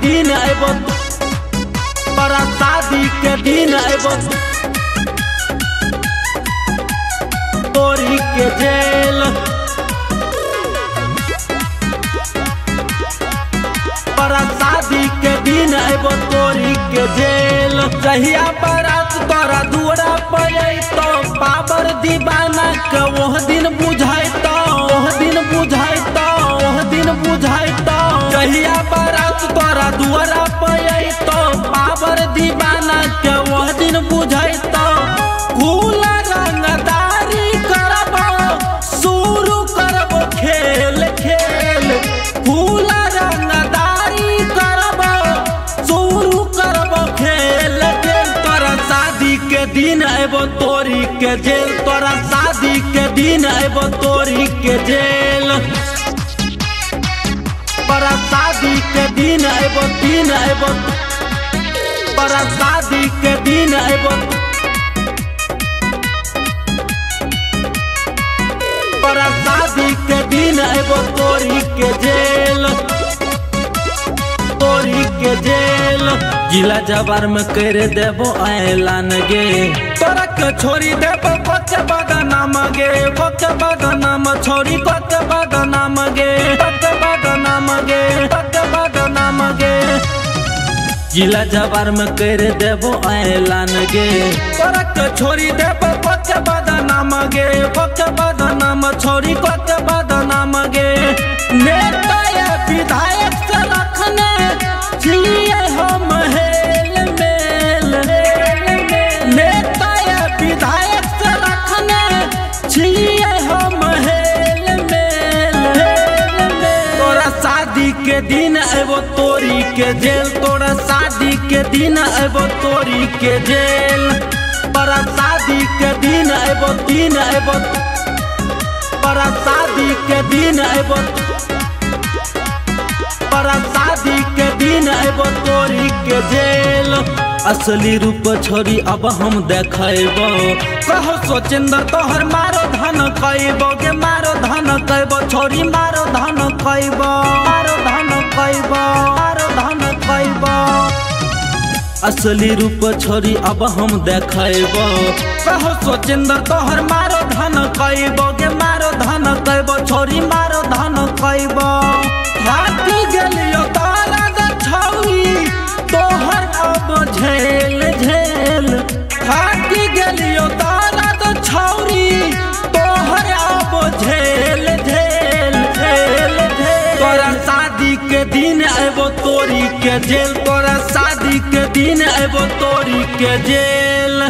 दिन एबो तोरा शादी के दिन एबो तोरी के जेल तोरा शादी के दिन एबो तोरी के जेल। जहिया बारात तोरा दुआरा पे तो पावर दीवाना के वह दिन बुझाइतो वह दिन बुझाइतो वह दिन बुझाइतो। जहिया बारात तोरा दुआरा पे तो पावर दीवाना के वह दिन बुझाइतो। खुला रंगदारी करबो शुरू करबो खेल खेल खुला रंगदारी करबो शुरू करबो खेल खेल। तोरा शादी के दिन एबो तोरी के जेल तोरा शादी के दिन एबो तोरी के जेल। तोरा शादी के दिन एबो तोरा शादी के दिन एबो तोरा शादी के दिन एबो तोरी के जेल तोरी के जेल। जिला जवार में कर देबो ऐलान गे तोरा के छोड़ी देबो बच्चे बदनाम गे बच्चे बदनाम छोड़ी बच्चे बदनाम गे बच्चे बदनाम गे बच्चे बदनाम गे। जिला जवार में कर देबो ऐलान गे तोरा के छोड़ी देबो बच्चे बदनाम गे बच्चे बदनाम छोड़ी बच्चे बदनाम गे। नेता या विधायक से रखने जिए हम हेल मेल नेता या विधायक से रखने जिए हम हेल मेल। तोरा शादी के दिन एबो तोरी के जेल तोरा शादी के दिन एबो तोरी के जेल। तोरा शादी के दिन एबो तोरा शादी के दिन एबो तोरा शादी के दिन एबो तोरी के जेल। असली रूप छोरी अब हम देखैबो कहो सोचिंदर तोहर मारो धन कैबो गे मारो धन कैबो छोरी मारो धन कैबो मारो धन कैबो मारो धन कैबो। असली रूप छोरी अब हम देखैबो कहो सोचिंदर तोहर मारो धन कैबो गे मारो धन कैबो छोरी मारो धन कैबो। हाथ गेलियो तारा द छौरी तोहर अब झेल झेल हाथ गेलियो तारा द छौरी तोहर अब झेल झेल झेल झेल। तोरा शादी के दिन एबो तोरी के जेल तोरा शादी के दिन एबो तोरी के जेल।